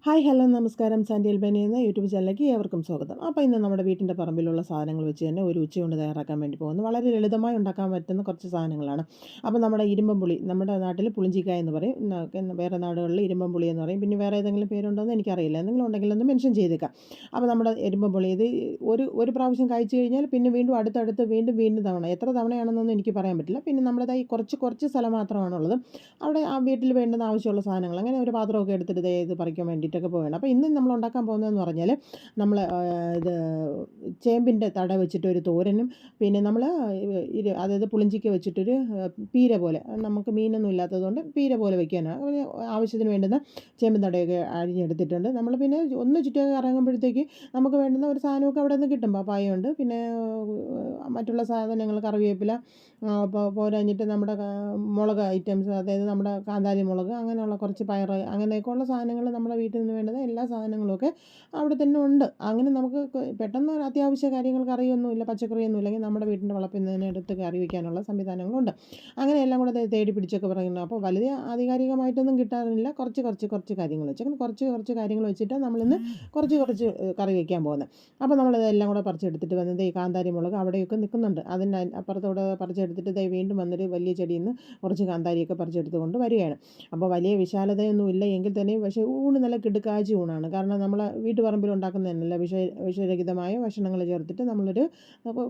Hi hello നമസ്കാരം. Sandy Albani എന്ന YouTube ചാനലിലേക്ക് ഏവർക്കും സ്വാഗതം. അപ്പോൾ ഇന്ന് നമ്മുടെ വീട്ടിൻ്റെ പറമ്പിലുള്ള സാധനങ്ങൾ വെച്ച് തന്നെ ഒരു ഉച്ചയൂണ് തയ്യാറാക്കാൻ വേണ്ടി പോകുന്നു. വളരെ ലളിതമായി ഉണ്ടാക്കാൻ പറ്റുന്ന കുറച്ച് സാധനങ്ങളാണ്. അപ്പോൾ നമ്മുടെ ഇരുമ്പൻ പുളി, നമ്മുടെ നാട്ടിൽ പുളിഞ്ചിക്കായ എന്ന് പറയും, വേറെ നാടുകളിൽ ഇരുമ്പൻ പുളി എന്ന് പറയും. പിന്നെ വേറെ ഏതെങ്കിലും പേരുണ്ടോ എന്ന് എനിക്കറിയില്ല. എന്തെങ്കിലും ഉണ്ടെങ്കിൽ ഒന്ന് മെൻഷൻ ചെയ്തേക്കാം. അപ്പോൾ നമ്മുടെ ഇരുമ്പൻ പുളി ഇത് ഒരു പ്രാവശ്യം കഴിച്ചു കഴിഞ്ഞാൽ പിന്നെ വീണ്ടും അടുത്തടുത്ത് വീണ്ടും തവണ, എത്ര തവണയാണെന്നൊന്നും എനിക്ക് പറയാൻ പറ്റില്ല. പിന്നെ നമ്മുടേതായി കുറച്ച് സ്ഥലം മാത്രമാണുള്ളത്. അവിടെ ആ വീട്ടിൽ വേണ്ടുന്ന ആവശ്യമുള്ള സാധനങ്ങൾ അങ്ങനെ ഒരു പാത്രമൊക്കെ എടുത്തിട്ട് ഇത് പറിക്കാൻ വേണ്ടിയിട്ടൊക്കെ പോവുകയാണ്. അപ്പോൾ ഇന്ന് നമ്മൾ ഉണ്ടാക്കാൻ പോകുന്നതെന്ന് പറഞ്ഞാൽ നമ്മൾ ഇത് ചേമ്പിൻ്റെ തട വെച്ചിട്ടൊരു തോരനും, പിന്നെ നമ്മൾ അതായത് പുളിഞ്ചിക്ക വെച്ചിട്ടൊരു പീര പോലെ, നമുക്ക് മീനൊന്നും ഇല്ലാത്തതുകൊണ്ട് പീര പോലെ വയ്ക്കാനാണ്. അതിന് ആവശ്യത്തിന് വേണ്ടുന്ന ചേമ്പിൻ തടയൊക്കെ അരിഞ്ഞെടുത്തിട്ടുണ്ട്. നമ്മൾ പിന്നെ ഒന്ന് ചുറ്റിയൊക്കെ ഇറങ്ങുമ്പോഴത്തേക്ക് നമുക്ക് വേണ്ടുന്ന ഒരു സാധനമൊക്കെ അവിടെ നിന്ന് കിട്ടും. പപ്പായയുണ്ട്, പിന്നെ മറ്റുള്ള സാധനങ്ങൾ കറിവേപ്പില, പോരാഞ്ഞിട്ട് നമ്മുടെ മുളക് ഐറ്റംസ്, അതായത് നമ്മുടെ കാന്താരി മുളക്, അങ്ങനെയുള്ള കുറച്ച് പയറ്, അങ്ങനെയൊക്കെയുള്ള സാധനങ്ങൾ നമ്മുടെ വീട്ടിൽ നിന്ന് വേണ്ടുന്ന എല്ലാ സാധനങ്ങളുമൊക്കെ അവിടെ തന്നെ ഉണ്ട്. അങ്ങനെ നമുക്ക് പെട്ടെന്ന് അത്യാവശ്യ കാര്യങ്ങൾ കറിയൊന്നുമില്ല, പച്ചക്കറിയൊന്നും ഇല്ലെങ്കിൽ നമ്മുടെ വീട്ടിൻ്റെ വളപ്പിൽ നിന്ന് തന്നെ എടുത്ത് കറി വയ്ക്കാനുള്ള സംവിധാനങ്ങളുണ്ട്. അങ്ങനെ എല്ലാം കൂടെ തേടി പിടിച്ചൊക്കെ പറയുന്നു. അപ്പോൾ വലിയ ആധികാരികമായിട്ടൊന്നും കിട്ടാറില്ല. കുറച്ച് കാര്യങ്ങൾ വെച്ച്, അങ്ങനെ കുറച്ച് കാര്യങ്ങൾ വെച്ചിട്ട് നമ്മളിന്ന് കുറച്ച് കറി വയ്ക്കാൻ പോകുന്നത്. അപ്പോൾ നമ്മളിതെല്ലാം കൂടെ പറിച്ചെടുത്തിട്ട് വന്നത് ഈ കാന്താരി മുളക് അവിടെയൊക്കെ നിൽക്കുന്നുണ്ട്. അതിന് അപ്പുറത്തൂടെ പറിച്ചെടുത്തിട്ട് വീണ്ടും വന്നൊരു വലിയ ചെടിയിൽ നിന്ന് കുറച്ച് കാന്താരിയൊക്കെ പറിച്ചെടുത്ത് കൊണ്ട് വരികയാണ്. അപ്പോൾ വലിയ വിശാലതയൊന്നും ഇല്ല എങ്കിൽ തന്നെയും, പക്ഷേ ഊണ് നല്ല കിടുക്കാച്ചി ഊണാണ്. കാരണം നമ്മൾ വീട്ടുപറമ്പിൽ ഉണ്ടാക്കുന്നതല്ല, വിഷരഹിതമായ ഭക്ഷണങ്ങൾ ചേർത്തിട്ട്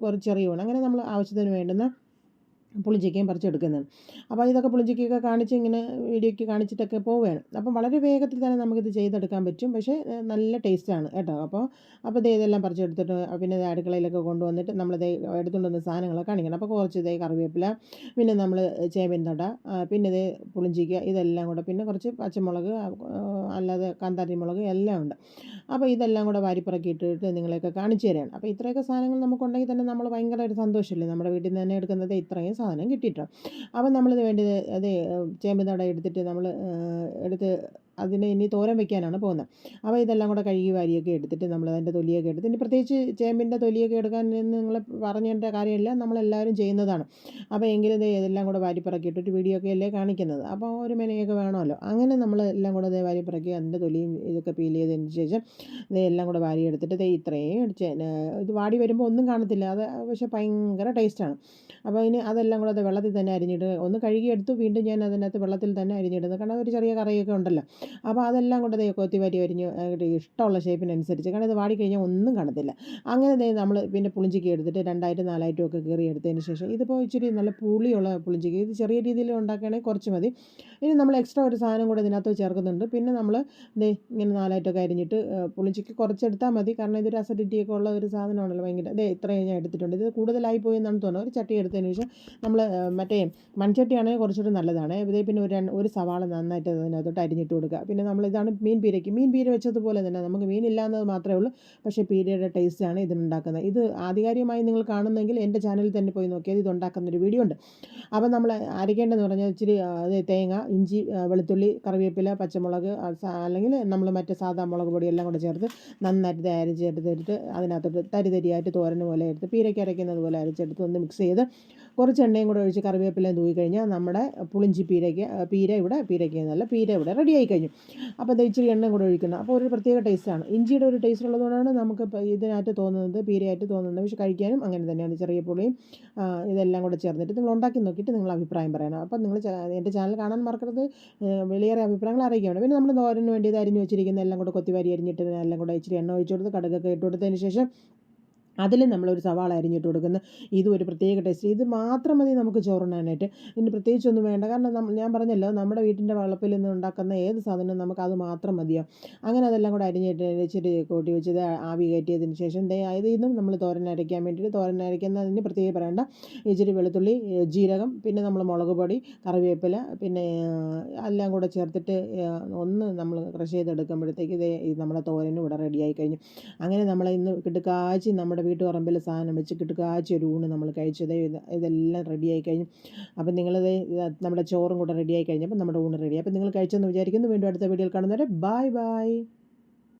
കുറച്ച് ചെറിയ ഊണ്, അങ്ങനെ നമ്മൾ ആവശ്യത്തിന് വേണ്ടുന്ന പുളിഞ്ചിക്കയും പറിച്ചെടുക്കുന്നത്. അപ്പോൾ ഇതൊക്കെ പുളിഞ്ചിക്കയൊക്കെ കാണിച്ച് ഇങ്ങനെ വീഡിയോയ്ക്ക് കാണിച്ചിട്ടൊക്കെ പോവുകയാണ്. അപ്പം വളരെ വേഗത്തിൽ തന്നെ നമുക്കിത് ചെയ്തെടുക്കാൻ പറ്റും. പക്ഷേ നല്ല ടേസ്റ്റാണ് കേട്ടോ. അപ്പോൾ ഇതെല്ലാം പറിച്ചെടുത്തിട്ട് പിന്നെ അടുക്കളയിലൊക്കെ കൊണ്ടുവന്നിട്ട് നമ്മളിത് എടുത്തുകൊണ്ട് വന്ന സാധനങ്ങളൊക്കെ കാണിക്കണം. അപ്പോൾ കുറച്ച് കറിവേപ്പില, പിന്നെ നമ്മൾ ചേമ്പിൻ തട, പിന്നെ പുളിഞ്ചിക്ക, ഇതെല്ലാം കൂടെ, പിന്നെ കുറച്ച് പച്ചമുളക്, അല്ലാതെ കാന്താരി മുളക് എല്ലാം ഉണ്ട്. അപ്പോൾ ഇതെല്ലാം കൂടെ വാരിപ്പറക്കി ഇട്ടിട്ട് നിങ്ങളെയൊക്കെ കാണിച്ചു തരാണ്. അപ്പോൾ ഇത്രയൊക്കെ സാധനങ്ങൾ നമുക്കുണ്ടെങ്കിൽ തന്നെ നമ്മൾ ഭയങ്കര ഒരു സന്തോഷമില്ലേ, നമ്മുടെ വീട്ടിൽ നിന്ന് തന്നെ എടുക്കുന്നത് ഇത്രയും സാധനം കിട്ടിയിട്ടോ. അപ്പം നമ്മളിത് വേണ്ടത് ചേമ്പ് തട എടുത്തിട്ട് എടുത്ത് അതിനെ ഇനി തോരൻ വയ്ക്കാനാണ് പോകുന്നത്. അപ്പോൾ ഇതെല്ലാം കൂടെ കഴുകി വാരിയൊക്കെ എടുത്തിട്ട് നമ്മൾ അതിൻ്റെ തൊലിയൊക്കെ എടുത്ത്, ഇനി പ്രത്യേകിച്ച് ചേമ്പിൻ്റെ തൊലിയൊക്കെ എടുക്കാൻ നിങ്ങൾ പറഞ്ഞതിൻ്റെ കാര്യമില്ല, നമ്മളെല്ലാവരും ചെയ്യുന്നതാണ്. അപ്പോൾ എങ്കിലും ഇതെല്ലാം കൂടെ വാരിപ്പിറക്കി ഇട്ടിട്ട് വീഡിയോ ഒക്കെ അല്ലേ കാണിക്കുന്നത്, അപ്പോൾ ഒരു മെനയൊക്കെ വേണമല്ലോ. അങ്ങനെ നമ്മൾ എല്ലാം കൂടെ വാരിപ്പിറക്കി അതിൻ്റെ തൊലിയും ഇതൊക്കെ പീൽ ചെയ്തതിന് ശേഷം ഇതെല്ലാം കൂടെ വാരി എടുത്തിട്ട് ഇത്രയും ഇത് വാടി വരുമ്പോൾ ഒന്നും കാണത്തില്ല, അത് പക്ഷേ ഭയങ്കര ടേസ്റ്റാണ്. അപ്പോൾ ഇനി അതെല്ലാം കൂടെ വെള്ളത്തിൽ തന്നെ അരിഞ്ഞിട്ട് ഒന്ന് കഴുകിയെടുത്തു, വീണ്ടും ഞാൻ അതിനകത്ത് വെള്ളത്തിൽ തന്നെ അരിഞ്ഞിടുന്നത്, കാരണം ഒരു ചെറിയ കറിയൊക്കെ ഉണ്ടല്ലോ. അപ്പോൾ അതെല്ലാം കൊണ്ട് കൊത്തി വാരി അരിഞ്ഞ് ഇഷ്ടമുള്ള ഷേപ്പിനനുസരിച്ച്, കാരണം ഇത് വാടിക്കഴിഞ്ഞാൽ ഒന്നും കാണത്തില്ല. അങ്ങനെ നമ്മൾ പിന്നെ പുളിഞ്ചിക്ക എടുത്തിട്ട് 2 4 ഒക്കെ കീറി എടുത്തതിന് ശേഷം, ഇതിപ്പോൾ ഇച്ചിരി നല്ല പുളിയുള്ള പുളിഞ്ചിക്ക, ഇത് ചെറിയ രീതിയിൽ ഉണ്ടാക്കുകയാണെങ്കിൽ കുറച്ച് മതി. ഇനി നമ്മൾ എക്സ്ട്രാ ഒരു സാധനം കൂടെ ഇതിനകത്ത് ചേർക്കുന്നുണ്ട്. പിന്നെ നമ്മൾ ഇങ്ങനെ 4 അരിഞ്ഞിട്ട് പുളിഞ്ചിക്ക കുറച്ചെടുത്താൽ മതി, കാരണം ഇതൊരു അസിഡിറ്റിയൊക്കെ ഉള്ള ഒരു സാധനമാണല്ലോ ഭയങ്കര. ഇത്രയും ഞാൻ എടുത്തിട്ടുണ്ട്. ഇത് കൂടുതലായി പോയി എന്നാണ് തോന്നുന്നത്. ഒരു ചട്ടി എടുത്തതിന് ശേഷം നമ്മൾ മറ്റേ മൺചട്ടിയാണെങ്കിൽ കുറച്ചുകൂടി നല്ലതാണ്. പിന്നെ ഒരു സവാള നന്നായിട്ട് അതിനകത്തോട്ട് അരിഞ്ഞിട്ട് കൊടുക്കുക. പിന്നെ നമ്മളിതാണ് മീൻ പീര വെച്ചതുപോലെ തന്നെ, നമുക്ക് മീനില്ലാന്നത് മാത്രമേ ഉള്ളൂ, പക്ഷേ പീരയുടെ ടേസ്റ്റാണ് ഇതിനുണ്ടാക്കുന്നത്. ഇത് ആധികാരികമായി നിങ്ങൾ കാണുന്നെങ്കിൽ എൻ്റെ ചാനലിൽ തന്നെ പോയി നോക്കിയാൽ ഇത് ഉണ്ടാക്കുന്നൊരു വീഡിയോ ഉണ്ട്. അപ്പോൾ നമ്മൾ അരയ്ക്കേണ്ടതെന്ന് പറഞ്ഞാൽ ഇച്ചിരി തേങ്ങ, ഇഞ്ചി, വെളുത്തുള്ളി, കറിവേപ്പില, പച്ചമുളക്, അല്ലെങ്കിൽ നമ്മൾ മറ്റേ സാധാ മുളക് പൊടി എല്ലാം കൂടെ ചേർത്ത് നന്നായിട്ട് അരച്ചെടുത്തിട്ട് അതിനകത്തോട്ട് തരിയായിട്ട് തോരന് പോലെ എടുത്ത് പീരയ്ക്ക് അരയ്ക്കുന്നത് പോലെ അരച്ചെടുത്ത് ഒന്ന് മിക്സ് ചെയ്ത് കുറച്ച് എണ്ണയും കൂടെ ഒഴിച്ച് കറിവേപ്പിലയും തൂക്കി കഴിഞ്ഞാൽ നമ്മുടെ പുളിഞ്ചി പീര ഇവിടെ റെഡിയായി കഴിഞ്ഞു. അപ്പോൾ അത് ഇച്ചിരി എണ്ണയും കൂടെ ഒഴിക്കണം. അപ്പോൾ ഒരു പ്രത്യേക ടേസ്റ്റാണ്. ഇഞ്ചിയുടെ ഒരു ടേസ്റ്റ് ഉള്ളതുകൊണ്ടാണ് നമുക്ക് ഇതിനകത്ത് തോന്നുന്നത്, പീരയായിട്ട് തോന്നുന്നത്. പക്ഷേ കഴിക്കാനും അങ്ങനെ തന്നെയാണ്. ചെറിയ പുളിയും ഇതെല്ലാം കൂടെ ചേർന്നിട്ട് നിങ്ങൾ ഉണ്ടാക്കി നോക്കിയിട്ട് നിങ്ങൾ അഭിപ്രായം പറയണം. അപ്പോൾ നിങ്ങൾ എൻ്റെ ചാനൽ കാണാൻ മറക്കരുത്. വലിയേറെ അഭിപ്രായങ്ങൾ അറിയിക്കുകയാണ്. പിന്നെ നമ്മൾ തോരന് വേണ്ടി ഇത് അരിഞ്ഞ് വെച്ചിരിക്കുന്ന എല്ലാം കൂടെ കൊത്തിവാരി അരിഞ്ഞിട്ട് എല്ലാം കൂടെ ഇച്ചിരി എണ്ണ ഒഴിച്ചു കൊടുത്ത് കടുകൊക്കെ ഇട്ട് കൊടുത്തതിന് ശേഷം അതിൽ നമ്മളൊരു സവാള അരിഞ്ഞിട്ട് കൊടുക്കുന്നു. ഇതും ഒരു പ്രത്യേക ടേസ്റ്റ്. ഇത് മാത്രം മതി നമുക്ക് ചോറുണ്ണാനായിട്ട്. ഇനി പ്രത്യേകിച്ചൊന്നും വേണ്ട, കാരണം ഞാൻ പറഞ്ഞല്ലോ, നമ്മുടെ വീട്ടിൻ്റെ വളപ്പിൽ നിന്ന് ഉണ്ടാക്കുന്ന ഏത് സാധനവും നമുക്കത് മാത്രം മതിയോ. അങ്ങനെ അതെല്ലാം കൂടെ അരിഞ്ഞിട്ട് ഇച്ചിരി കൂട്ടി വെച്ചത് ആവി കയറ്റിയതിന് ശേഷം ഇതും നമ്മൾ തോരൻ അരയ്ക്കാൻ വേണ്ടിയിട്ട്, തോരൻ അരയ്ക്കുന്നതിന് പ്രത്യേകം പറയേണ്ട, ഇച്ചിരി വെളുത്തുള്ളി, ജീരകം, പിന്നെ നമ്മൾ മുളക് പൊടി, കറിവേപ്പില, പിന്നെ എല്ലാം കൂടെ ചേർത്തിട്ട് ഒന്ന് നമ്മൾ ക്രഷ് ചെയ്തെടുക്കുമ്പോഴത്തേക്ക് നമ്മുടെ തോരനും ഇവിടെ റെഡിയായി കഴിഞ്ഞു. അങ്ങനെ നമ്മൾ ഇന്ന് കിടുക്കാച്ചി നമ്മുടെ വീട്ടുപറമ്പിൽ സാധനം വെച്ച് കിടുക്കാച്ചി ഒരു ഊണ് നമ്മൾ കഴിച്ചത് ഇതെല്ലാം റെഡിയായി കഴിഞ്ഞു. അപ്പം നിങ്ങളിത് നമ്മുടെ ചോറും കൂടെ റെഡിയായി കഴിഞ്ഞപ്പോൾ നമ്മുടെ ഊണ് റെഡി. അപ്പം നിങ്ങൾ കഴിച്ചെന്ന് വിചാരിക്കുന്നു. വീണ്ടും അടുത്ത വീഡിയോയിൽ കാണുന്നവരെ ബൈ.